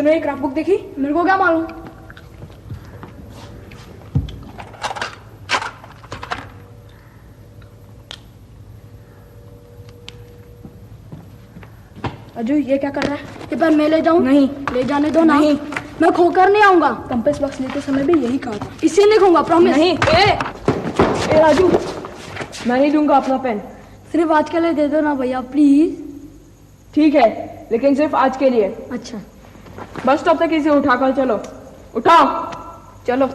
तूने एक Krebs book देखी? मेरे को क्या मालूम। अजू ये क्या कर रहा है? ये पर मैं ले जाऊं? नहीं, ले जाने दो ना। नहीं, मैं खोकर नहीं आऊंगा। कंपास बॉक्स लेते समय भी यही कहा था। इसी नहीं खाऊंगा, प्रॉमिस। नहीं। ए राजू, मैं नहीं दूंगा अपना पेन। सिर्फ आज के लिए दे दो ना भैया, प्लीज। ठीक है, लेकिन सिर्फ आज के लिए। अच्छा। बस स्टॉप तक इसे उठाकर चलो। उठाओ, चलो।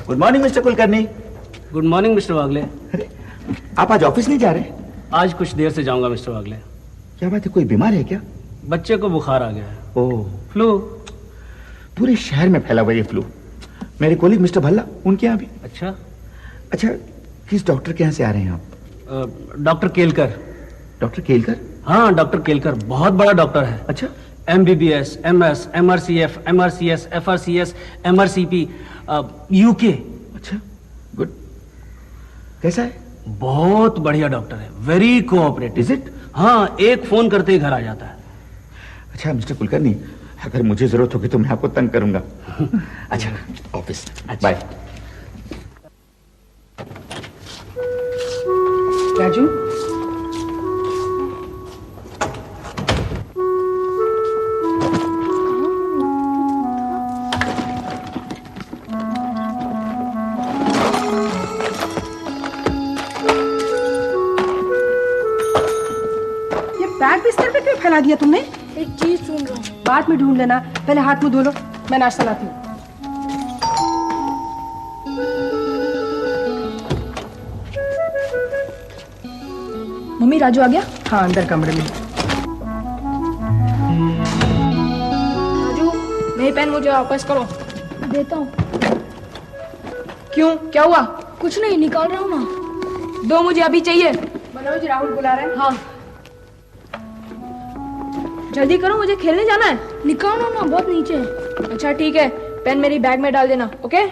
Good morning Mister Kulkarni. Good morning Mister Wagle. अरे, आप आज ऑफिस नहीं जा रहे? आज कुछ देर से जाऊंगा मिस्टर वागले। क्या बात है, कोई बीमार है क्या? बच्चे को बुखार आ गया है। ओह, फ्लू। पूरे शहर में फैला हुआ ये फ्लू। मेरे कोलीग मिस्टर भल्ला, उनके यहाँ भी। अच्छा। अच्छा, किस डॉक्टर के यहाँ से आ रहे हैं आप? डॉक्टर केलकर। डॉक्टर केलकर? हाँ, डॉक्टर केलकर बहुत बड़ा डॉक्टर है। अच्छा। MBBS, MS, MRCF, MRCS, FRCS, MRCP, UK। अच्छा, गुड। कैसा है? बहुत बढ़िया डॉक्टर है, वेरी कोऑपरेटिव। Is it? हाँ, एक फोन करते ही घर आ जाता है। अच्छा मिस्टर कुलकर्णी, अगर मुझे जरूरत होगी तो मैं आपको तंग करूंगा। अच्छा, ऑफिस। बाय। राजू, ये बैग बिस्तर पे क्यों फैला दिया तुमने? एक चीज सुन रहा हूँ। बाद में ढूंढ लेना, पहले हाथ मुंह धो लो, मैं नाश्ता लाती हूँ। मम्मी, राजू आ गया? हाँ, अंदर कमरे में। राजू, मेरी पेन मुझे वापस करो। देता हूँ। क्यों, क्या हुआ? कुछ नहीं, निकाल रहा हूँ ना। दो, मुझे अभी चाहिए। मनोज, राहुल बुला रहे हैं। हाँ, जल्दी करो, मुझे खेलने जाना है। निकालो ना, बहुत नीचे है। अच्छा ठीक है, पेन मेरी बैग में डाल देना। ओके?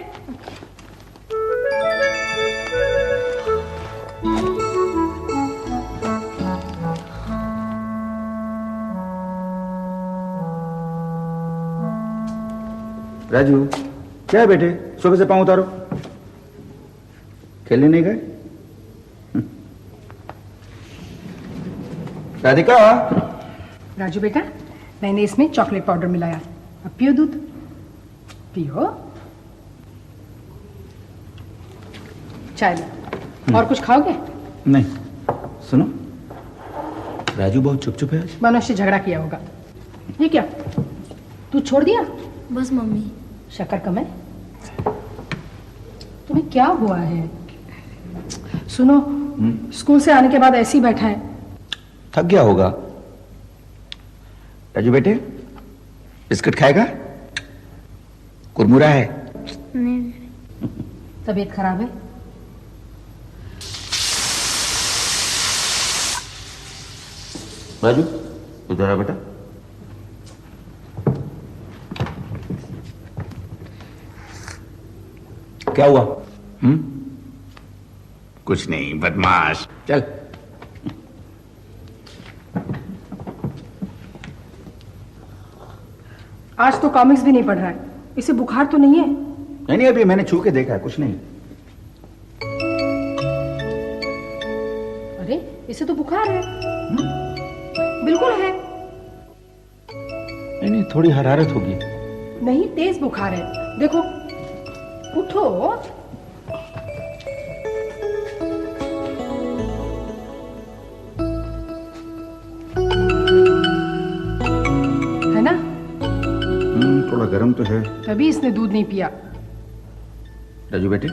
राजू, क्या है बेटे, सोफे से पांव उतारो। खेलने नहीं गए? राधिका। राजू बेटा, मैंने इसमें चॉकलेट पाउडर मिलाया, अब पियो दूध, पियो। चाय लो। और कुछ खाओगे? नहीं। सुनो, राजू बहुत चुप चुप है आज। मनोज से झगड़ा किया होगा। ये क्या, तू छोड़ दिया? बस मम्मी। शक्कर कम है? तुम्हें क्या हुआ है? सुनो, स्कूल से आने के बाद ऐसे ही बैठा है। थक गया होगा। राजू बेटे, बिस्किट खाएगा? कुरमुरा है? नहीं। तबीयत खराब है? राजू, इधर आ बेटा। क्या हुआ? कुछ नहीं, बदमाश। चल। आज तो कॉमिक्स भी नहीं पढ़ रहा है। इसे बुखार तो नहीं है? नहीं, अभी मैंने छू के देखा है, कुछ नहीं। अरे, इसे तो बुखार है। बिल्कुल है। नहीं, थोड़ी हरारत होगी। नहीं, तेज बुखार है। देखो, उठो। है ना? थोड़ा गर्म तो है। तभी इसने दूध नहीं पिया। राजू बेटे,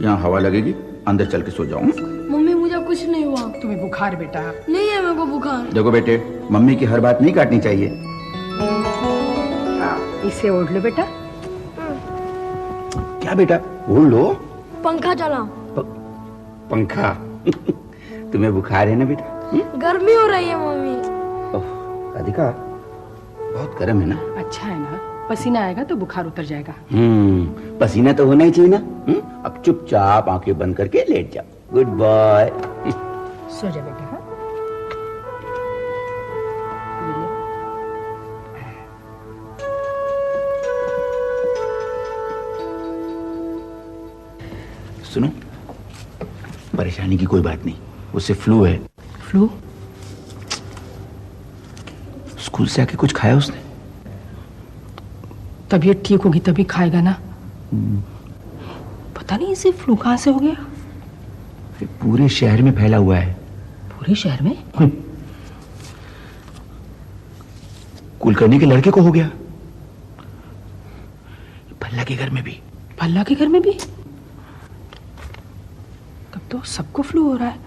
यहाँ हवा लगेगी, अंदर चल के सो जाओ। मम्मी, मुझे कुछ नहीं हुआ। तुम्हें बुखार बेटा? नहीं है मेरे को बुखार। देखो बेटे, मम्मी की हर बात नहीं काटनी चाहिए। इसे ओढ़ लो बेटा। क्या बेटा, ओढ़ लो। पंखा चलाओ। पंखा? तुम्हें बुखार है ना बेटा? गर्मी हो रही है मम्मी। राधिका, बहुत गर्म है ना? अच्छा है ना, पसीना आएगा तो बुखार उतर जाएगा। पसीना तो होना ही चाहिए ना। अब चुपचाप आंखें बंद करके लेट जाओ। Good boy. सो जा बेटा। हाँ? सुनो, परेशानी की कोई बात नहीं, उससे फ्लू है। फ्लू? स्कूल से आके कुछ खाया उसने? तबीयत ठीक होगी तभी खाएगा ना। पता नहीं इसे फ्लू कहाँ से हो गया। पूरे शहर में फैला हुआ है। पूरे शहर में? कुलकर्णी के लड़के को हो गया, भल्ला के घर में भी। भल्ला के घर में भी? तब तो सबको फ्लू हो रहा है।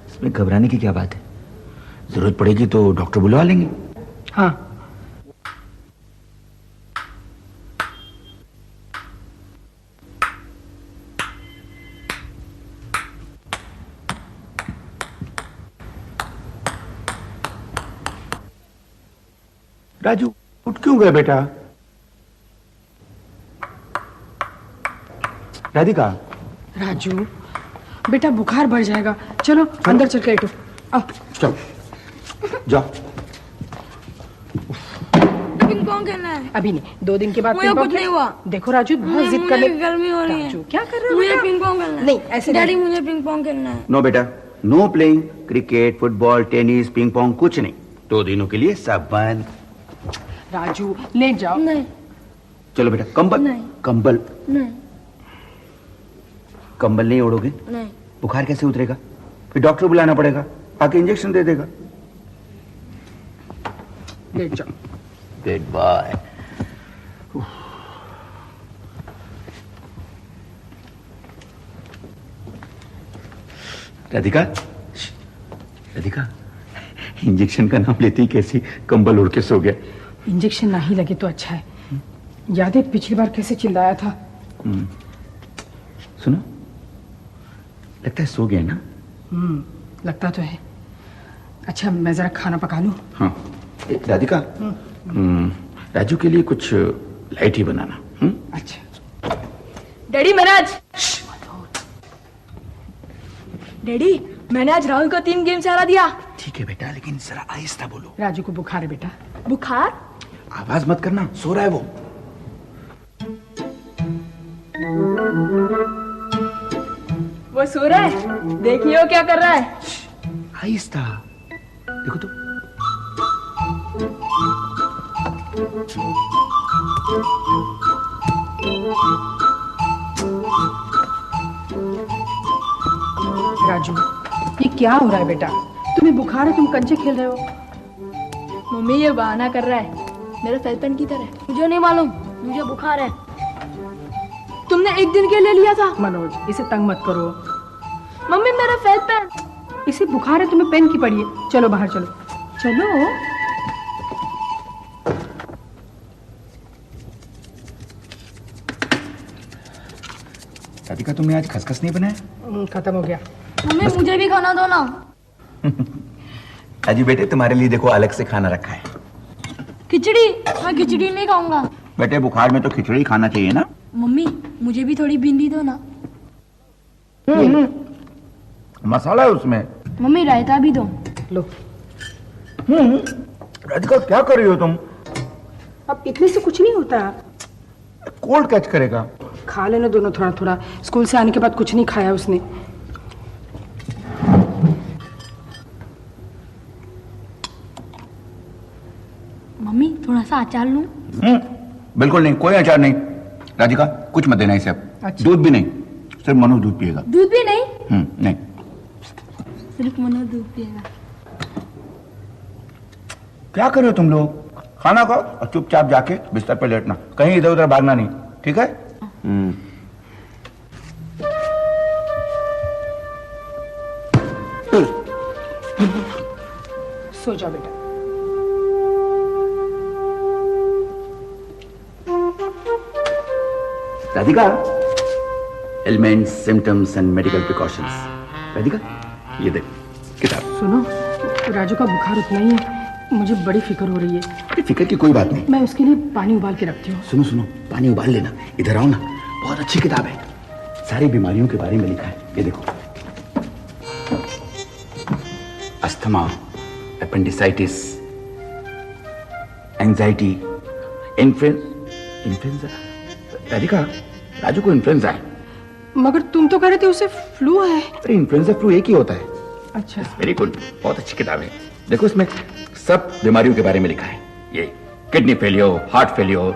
इसमें घबराने की क्या बात है, जरूरत पड़ेगी तो डॉक्टर बुलवा लेंगे। हाँ। राजू उठ क्यों गए बेटा? राधिका। राजू बेटा बुखार बढ़ जाएगा, चलो अंदर चल के लेटो। आओ चलो जाओ। पिंग पोंग खेलना है। अभी नहीं, 2 दिन के बाद मुझे पिंग पोंग कुछ नहीं हुआ। देखो राजू बहुत जिद मुझे करने। गर्मी हो रही है। राजू क्या कर रहे हो मुझे बेटा? पिंग पोंग खेलना है। नहीं ऐसे डैडी नहीं। मुझे पिंग पोंग खेलना है। नो बेटा, know playing cricket, football, tennis, ping pong, कुछ नहीं। 2 दिनों के लिए सब बंद। राजू लेट जाओ। नहीं चलो बेटा, कंबल। नहीं। कंबल नहीं कंबल नहीं ओढ़ोगे नहीं। बुखार कैसे उतरेगा? फिर डॉक्टर बुलाना पड़ेगा, आके इंजेक्शन दे देगा। लेट जाओ। Goodbye. Radhika, Radhika, injection का नाम लेते ही कैसी कंबल ओढ़ के सो गया। इंजेक्शन ना ही लगे तो अच्छा है। याद है पिछली बार कैसे चिल्लाया था? सुनो, लगता है सो गया ना? लगता तो है। अच्छा मैं जरा खाना पका लूं। हाँ राधिका, राजू के लिए कुछ लाइट ही बनाना। अच्छा। डैडी मैंने आज डैडी मैंने आज राहुल को 3 गेम से हरा दिया। ठीक है बेटा, लेकिन जरा आहिस्ता बोलो। राजू को बुखार है बेटा। बुखार? आवाज मत करना, सो रहा है वो। वो सो रहा है, देखिए वो क्या कर रहा है। आहिस्ता देखो तो। राजू ये क्या हो रहा है बेटा? तुम्हें बुखार है, तुम कंचे खेल रहे हो। मम्मी ये बहाना कर रहा है, मेरा फेल पेन की तरह। मुझे नहीं मालूम, मुझे बुखार है। तुमने 1 दिन के लिए लिया था। मनोज इसे तंग मत करो। मम्मी मेरा फेल पेन। इसे बुखार है, तुम्हें पेन की पड़ी है। चलो बाहर चलो। चलो। राधिका, तुमने आज खसखस नहीं बनाया? खत्म हो गया। मम्मी मुझे भी खाना दो ना। राजू बेटे, तुम्हारे लिए देखो अलग से खाना रखा है। खिचड़ी? मैं खिचड़ी नहीं खाऊंगा। बेटे बुखार में तो खिचड़ी खाना चाहिए ना। मम्मी मुझे भी थोड़ी भिंडी दो ना। मसाला है उसमें। मम्मी रायता भी दो। लो। राधिका क्या कर रही हो तुम? अब इतने से कुछ नहीं होता। कोल्ड कैच करेगा। खा लेना दोनों थोड़ा थोड़ा। स्कूल से आने के बाद कुछ नहीं खाया उसने। मम्मी थोड़ा सा अचार लूं? बिल्कुल नहीं, कोई अचार नहीं। राधिका कुछ मत देना इसे अब। अच्छा। दूध भी नहीं, सिर्फ मनोज दूध पिएगा। दूध भी नहीं? नहीं। सिर्फ मनोज दूध पिएगा। क्या कर रहे हो तुम लोग? खाना खाओ और चुपचाप जाके बिस्तर पे लेटना, कहीं इधर उधर भागना नहीं, ठीक है? सो जाओ बेटा। Radhika, elements, symptoms and medical precautions. Radhika ये देख किताब। सुनो, राजू का बुखार उतना ही है, मुझे बड़ी फिक्र हो रही है। अरे फिक्र की कोई बात नहीं। मैं उसके लिए पानी उबाल के रखती हूँ। सुनो सुनो, पानी उबाल लेना। इधर आओ ना, बहुत अच्छी किताब है, सारी बीमारियों के बारे में लिखा है। ये देखो, asthma, appendicitis, anxiety, influenza. Radhika, Raju को इन्फ्लुएंजा है। मगर तुम तो कह रहे थे उसे फ्लू है। अरे इन्फ्लुएंजा फ्लू एक ही होता है। अच्छा। वेरी गुड, बहुत अच्छी किताब है। देखो इसमें सब बीमारियों के बारे में लिखा है। ये kidney failure, heart failure,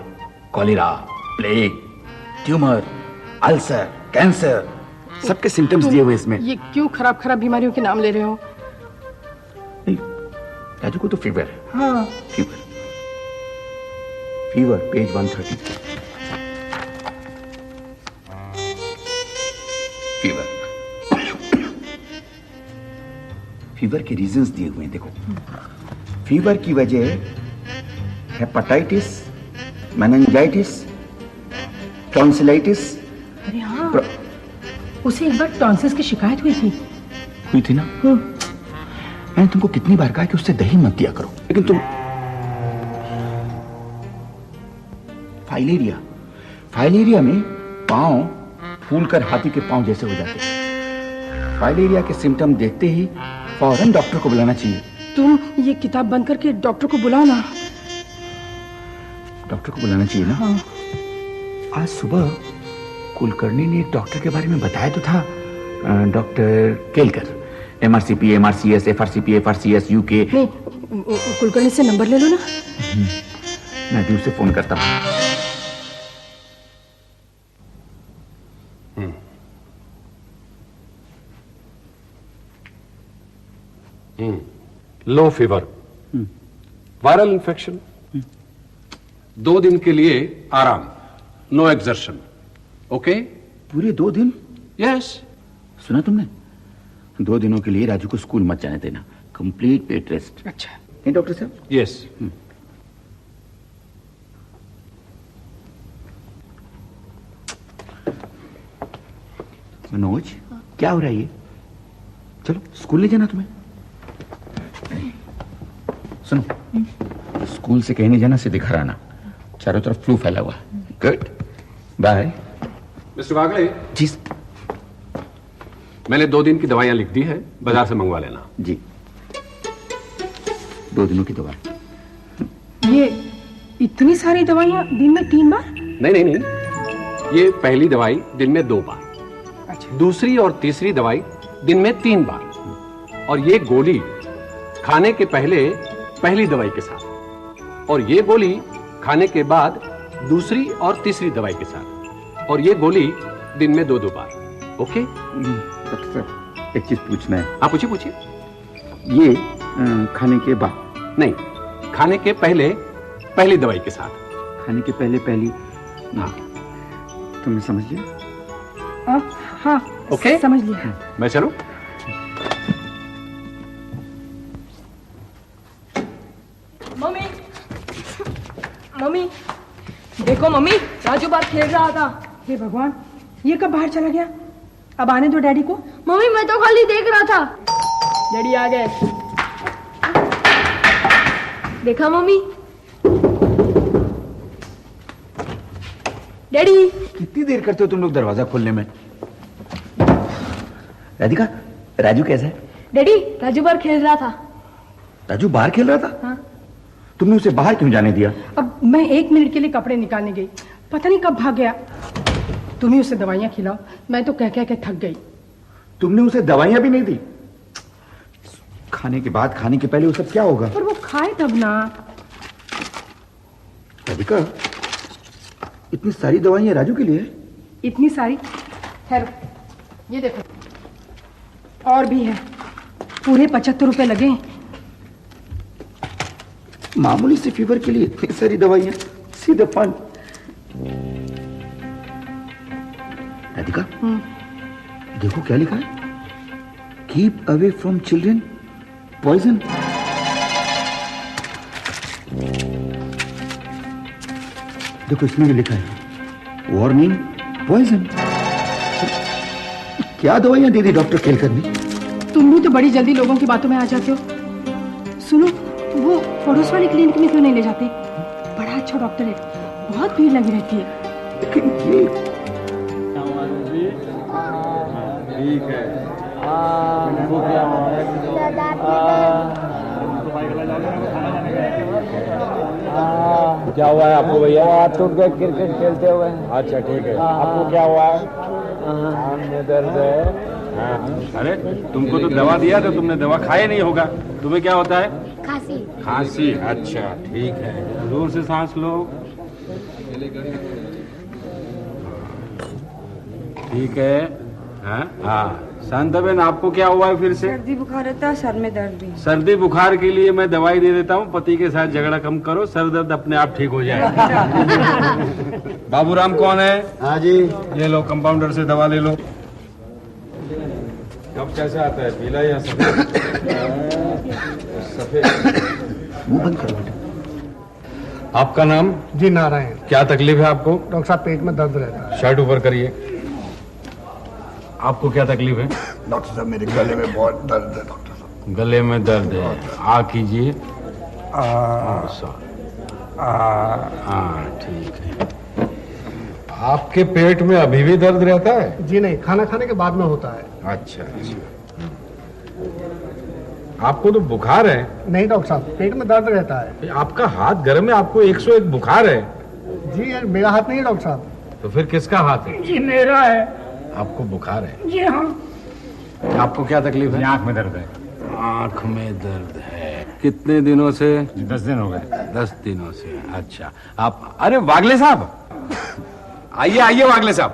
cholera, plague, tumour, ulcer, cancer, सबके सिम्टम्स दिए हुए इसमें। ये क्यों खराब खराब बीमारियों के नाम ले रहे हो? नहीं, राजू को तो फीवर है। हाँ। Fever page 130। फीवर के रीजंस दिए हुए हैं। देखो, फीवर की वजह हेपेटाइटिस, मेनिंजाइटिस, टॉन्सिलाइटिस। अरे हाँ, उसे एक बार टॉन्सिल्स की शिकायत हुई थी ना? मैंने तुमको कितनी बार कहा कि उससे दही मत दिया करो, लेकिन तुम फाइलेरिया में पांव फूलकर हाथी के पांव जैसे हो जाते हैं। फाइलेरिया के सिम्टम देखते ही फौरन डॉक्टर को बुलाना चाहिए। तुम ये किताब बंद करके डॉक्टर को बुलाओ ना। डॉक्टर को बुलाना चाहिए ना? हाँ। आज सुबह कुलकर्णी ने एक डॉक्टर के बारे में बताया तो था, doctor Kelkar, MRCP, MRCS, FRCP, FRCS, UK। नहीं, कुलकर्णी से नंबर ले लो ना। मैं भी उसे फोन करता हूँ। लो फीवर, वायरल इन्फेक्शन, 2 दिन के लिए आराम, नो एक्सर्शन। ओके? पूरे 2 दिन? यस। सुना तुमने? 2 दिनों के लिए राजू को स्कूल मत जाने देना, कंप्लीट बेड रेस्ट। अच्छा। नहीं डॉक्टर साहब? यस। मनोज, क्या हो रहा है ये? चलो स्कूल ले जाना तुम्हें। सुनो, स्कूल से कहीं नहीं जाना, सीधे घर आना। चारों तरफ फ्लू फैला हुआ है। Goodbye. Mister Wagle ji. मैंने 2 दिन की दवाइयां लिख दी है, बाजार से मंगवा लेना। जी, 2 दिनों की दवा। ये इतनी सारी दवाइयां दिन में 3 बार? नहीं, ये पहली दवाई दिन में 2 बार, अच्छा। दूसरी और तीसरी दवाई दिन में 3 बार, और ये गोली खाने के पहले पहली दवाई के साथ, और ये गोली खाने के बाद दूसरी और तीसरी दवाई के साथ, और ये गोली दिन में 2 बार। ओके? डॉक्टर साहब, एक चीज पूछना है। हाँ, पूछिए। ये खाने के बाद? नहीं, खाने के पहले पहली दवाई के साथ। खाने के पहले पहली? हाँ, तुमने समझ लिया? हाँ। ओके? समझ लिया। मैं चलूं? मम्मी, देखो मम्मी, राजू बाहर खेल रहा था। हे भगवान, ये कब बाहर चला गया? अब आने दो डैडी को। मम्मी मैं तो खाली देख रहा था। डैडी आ गए। देखा मम्मी? डैडी। कितनी देर करते हो तुम लोग दरवाजा खोलने में? राधिका, राजू कैसा है? डैडी, राजू बाहर खेल रहा था। राजू बाहर खेल रहा था? हाँ। तुमने उसे बाहर क्यों जाने दिया? अब मैं 1 मिनट के लिए कपड़े निकालने गई, पता नहीं कब भाग गया। तुम ही उसे दवाइयां खिलाओ, मैं तो कह के थक गई। तुमने उसे दवाइयां भी नहीं दी? खाने के बाद, खाने के पहले वो सब क्या होगा? पर वो खाए तब ना। राधिका, इतनी सारी दवाइयां राजू के लिए? इतनी सारी? खैर, ये देखो, और भी है। पूरे 75 रुपए लगे। मामूली से फीवर के लिए इतनी सारी दवाइयां, सीधे फंड। राधिका, देखो क्या लिखा है? Keep away from children, poison. देखो इसमें भी लिखा है वार्निंग, पॉइजन। क्या दवाइयां दे दी डॉक्टर केलकर ने? तुम भी तो बड़ी जल्दी लोगों की बातों में आ जाते हो। सुनो, वो पड़ोस वाली क्लिनिक में क्यों नहीं ले जाते? बड़ा अच्छा डॉक्टर है, बहुत भीड़ लगी रहती है। लेकिन ये ठीक है। क्या हुआ है आपको भैया? हाथ टूट गए क्रिकेट खेलते हुए। अच्छा ठीक है, आपको क्या हुआ है? कान में दर्द है। अरे तुमको तो दवा दिया था, तुमने दवा खाया नहीं होगा। तुम्हें क्या होता है? खांसी। खांसी, अच्छा ठीक है। जोर से सांस लो। ठीक है। हाँ शांताबेन, आपको क्या हुआ है फिर से? सर्दी बुखार रहता है, सर में दर्द भी। सर्दी बुखार के लिए मैं दवाई दे देता हूँ। पति के साथ झगड़ा कम करो, सर दर्द अपने आप ठीक हो जाएगा। बाबूराम कौन है? हाँ जी। ये लो, कंपाउंडर से दवा ले लो। कब कैसा आता है, पीला या सफेद? सफेद। मुंह बंद करो। आपका नाम? जी नारायण। क्या तकलीफ है आपको? डॉक्टर साहब पेट में दर्द रहता है। शर्ट ऊपर करिए। आपको क्या तकलीफ है? डॉक्टर साहब मेरे गले में बहुत दर्द है। डॉक्टर साहब गले में दर्द है। आ कीजिए। हाँ ठीक है। आपके पेट में अभी भी दर्द रहता है? जी नहीं, खाना खाने के बाद में होता है। अच्छा अच्छा। आपको तो बुखार है? नहीं डॉक्टर साहब, पेट में दर्द रहता है। आपका हाथ गर्म है, आपको 101 बुखार है? जी यार, मेरा हाथ नहीं है डॉक्टर साहब। तो फिर किसका हाथ है? जी मेरा है। आपको बुखार है? जी हाँ। आपको क्या तकलीफ है? आंख में दर्द है। आंख में दर्द है। कितने दिनों से? 10 दिन हो गए। 10 दिनों से। अच्छा। आप, अरे वागले साहब, आइए आइए वागले साहब।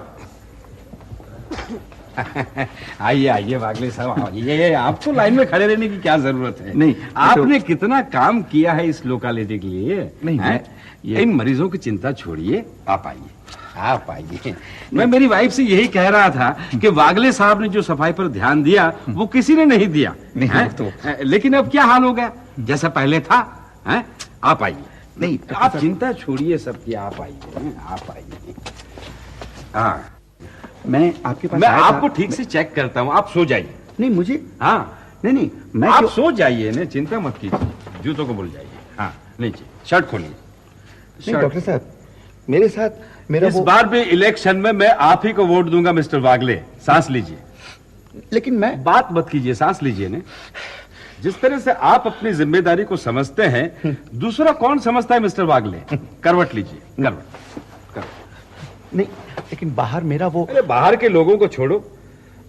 आइए आइए वागले साहब, ये आपको लाइन में खड़े रहने की क्या जरूरत है? नहीं, आपने कितना काम किया है इस लोकालिटी के लिए। नहीं, हैं? इन मरीजों की चिंता छोड़िए, आप आइए आप आइए। मैं मेरी वाइफ से यही कह रहा था कि वागले साहब ने जो सफाई पर ध्यान दिया वो किसी ने नहीं दिया। नहीं, हैं? तो लेकिन अब क्या हाल हो गया, जैसा पहले था। हैं? आप आइए। नहीं, आप चिंता छोड़िए सबकी, आप आइए आप आइए। हाँ, मैं आपके पास मैं आया था। आपको ठीक से चेक करता हूँ, आप सो जाइए। नहीं मुझे, हाँ नहीं मैं आप सो जाइए ना, चिंता मत कीजिए, जूतों को भूल जाइए। हाँ लीजिए, शर्ट खोलिए। नहीं डॉक्टर साहब, मेरे साथ मेरा इस बार भी इलेक्शन में मैं आप ही को वोट दूंगा मिस्टर वागले। सांस लीजिए। लेकिन मैं बात मत कीजिए, सांस लीजिए ना। जिस तरह से आप अपनी जिम्मेदारी को समझते हैं, दूसरा कौन समझता है मिस्टर वागले? करवट लीजिए, करवट। नहीं, लेकिन बाहर मेरा वो। अरे बाहर के लोगों को छोड़ो,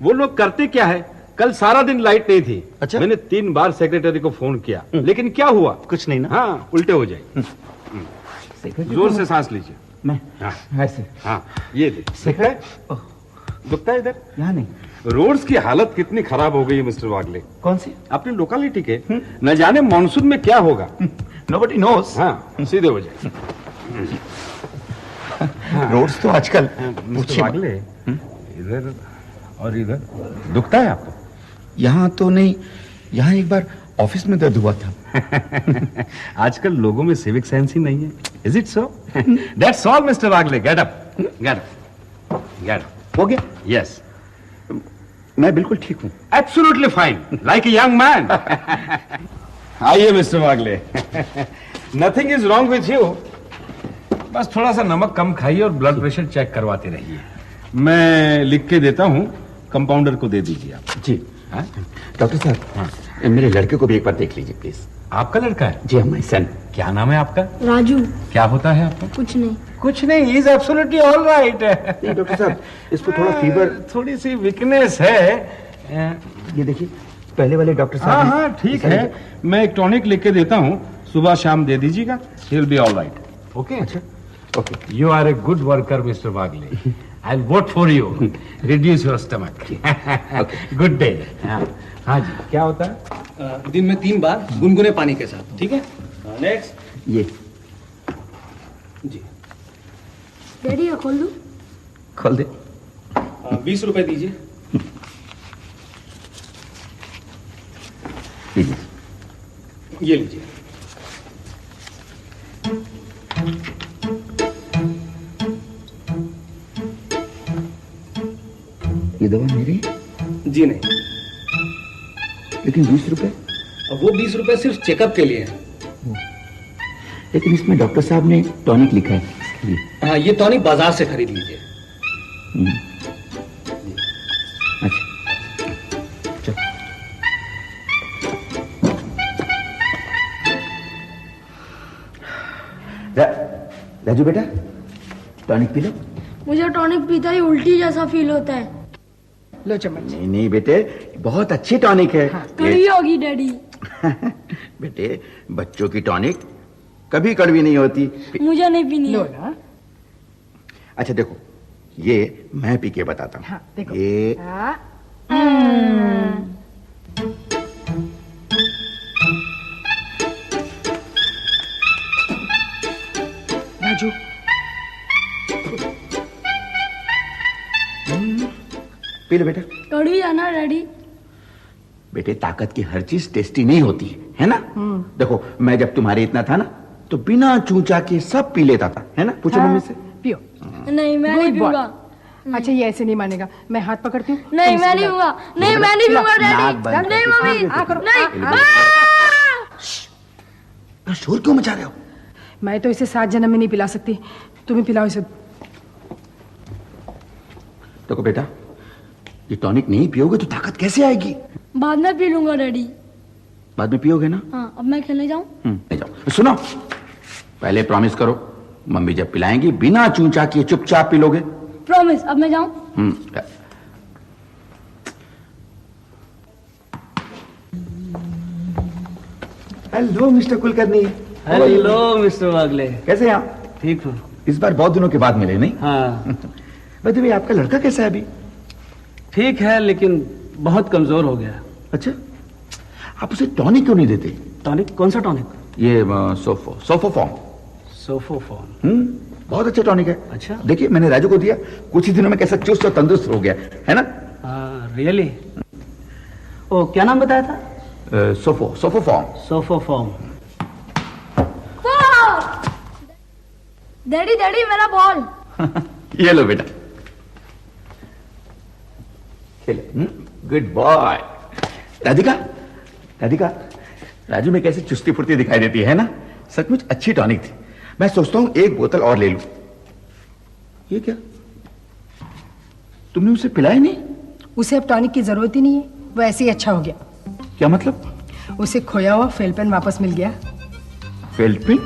वो लोग करते क्या है। कल सारा दिन लाइट नहीं थी। अच्छा? मैंने 3 बार सेक्रेटरी को फोन किया, लेकिन क्या हुआ? कुछ नहीं ना। हाँ, उल्टे हो जाए। जोर से सांस लीजिए। मैं हाँ ऐसे। हाँ, ये देखिए, दुखता है इधर? यहाँ नहीं। रोड्स की हालत कितनी खराब हो गई है मिस्टर वागले। कौन सी? अपनी लोकालिटी के। न जाने मॉनसून में क्या होगा। Nobody nose. हाँ, सीधे हो जाए। रोड्स तो आजकल मिस्टर वागले, इधर और इधर दुखता है आपको? यहाँ तो नहीं, यहाँ एक बार ऑफिस में दर्द हुआ था। आजकल लोगों में सिविक सेंस ही नहीं है। Is it so? That's all Mister Wagle. Get up, get up, get up. हो गया? यस, मैं बिल्कुल ठीक हूँ। Absolutely fine, like a young man. आइए Mister Wagle. Nothing is wrong with you, बस थोड़ा सा नमक कम खाइए और ब्लड प्रेशर चेक करवाते रहिए। मैं लिख के देता हूँ, कंपाउंडर को दे दीजिए आप। जी डॉक्टर साहब, हाँ, मेरे लड़के को भी एक बार देख लीजिए प्लीज। आपका लड़का है? जी माय सन। क्या नाम है आपका? राजू। क्या होता है आपका? कुछ नहीं। कुछ नहीं, इज एब्सोल्युटली ऑल राइट। नहीं डॉक्टर साहब, इसको थोड़ा फीवर, थोड़ी सी वीकनेस है। ये देखिए, पहले वाले डॉक्टर हाँ साहब। हाँ ठीक है, मैं एक टॉनिक लिख के देता हूँ, सुबह शाम दे दीजिएगा। He will be all right. Okay? अच्छा, okay. You are a good worker Mister Wagle. I'll vote for you. Reduce your stomach. Good day. हाँ जी, क्या होता है? दिन में 3 बार गुनगुने पानी के साथ, ठीक है? नेक्स्ट। ये जी, डैडी ये खोल दूं? खोल दे। 20 रुपए दीजिए। ये लीजिए। ये दवा मेरी? जी नहीं, लेकिन 20 रुपए। वो 20 रुपए सिर्फ चेकअप के लिए है। लेकिन इसमें डॉक्टर साहब ने टॉनिक लिखा है, इसके लिए। हाँ, ये टॉनिक बाजार से खरीद लीजिए। अच्छा, चल। राजू बेटा टॉनिक पी लो। मुझे टॉनिक पीता ही उल्टी जैसा फील होता है। लो चम्मच। नहीं नहीं बेटे, बहुत अच्छी टॉनिक है। कड़वी होगी डैडी। बेटे बच्चों की टॉनिक कभी कड़वी नहीं होती। मुझे नहीं पीनी लो है। ना। अच्छा देखो, ये मैं पी के बताता हूँ। हाँ, देखो। ये राजू पी लो बेटा। कड़वी है ना डैडी? बेटे ताकत की हर चीज टेस्टी नहीं होती है ना। देखो मैं जब तुम्हारे इतना था ना तो बिना चूचा के सब पी लेता था, है ना। पूछो मम्मी से। पियो। नहीं मैं नहीं Good boy. पीऊंगा। अच्छा ये ऐसे नहीं मानेगा, मैं हाथ पकड़ती हूँ। नहीं मैं नहीं पीऊंगा। नहीं मैं नहीं पीऊंगा नाक बंद डैडी। नहीं करके मम्मी। आ करो, नहीं। शोर क्यों मचा रहे हो? मैं तो इसे 7 जन्म में नहीं पिला सकती, तुम्हें पिलाओ इसे। देखो बेटा, ये टॉनिक नहीं पियोगे तो ताकत कैसे आएगी? बाद में पी लूंगा डैडी। बाद में पियोगे ना? हाँ अब मैं खेलने जाऊँ? ले जाओ। सुनो, पहले प्रॉमिस करो, मम्मी जब पिलाएंगी बिना चूचा किए चुपचाप पी लोगे। प्रॉमिस। अब मैं जाऊँ? Hello Mister Kulkarni. Hello Mister Wagle. कैसे हैं आप? ठीक हूँ। इस बार बहुत दिनों के बाद मिले नहीं? हाँ वैसे भी आपका लड़का कैसा है अभी? ठीक है लेकिन बहुत कमजोर हो गया। अच्छा, आप उसे टॉनिक क्यों नहीं देते? टॉनिक? कौन सा टॉनिक? ये सोफोफॉर्म। सोफोफॉर्म। बहुत अच्छा टॉनिक है। अच्छा। देखिए मैंने राजू को दिया, कुछ ही दिनों में कैसा चुस्त और तंदुरुस्त हो गया है ना। रियली? ओ क्या नाम बताया था? सोफोफॉर्म। सोफोफॉर्म। डैडी डैडी मेरा बॉल। ये लो बेटा, खेलो। Good boy. राधिका, राधिका, राजू में कैसे चुस्ती फुर्ती दिखाई देती है ना। सचमुच अच्छी टॉनिक थी। मैं सोचता हूं एक बोतल और ले लूं। ये क्या, तुमने उसे पिलाया नहीं? उसे अब टॉनिक की जरूरत ही नहीं है, वो ऐसे ही अच्छा हो गया। क्या मतलब? उसे खोया हुआ फेल पेन वापस मिल गया। Failed pen?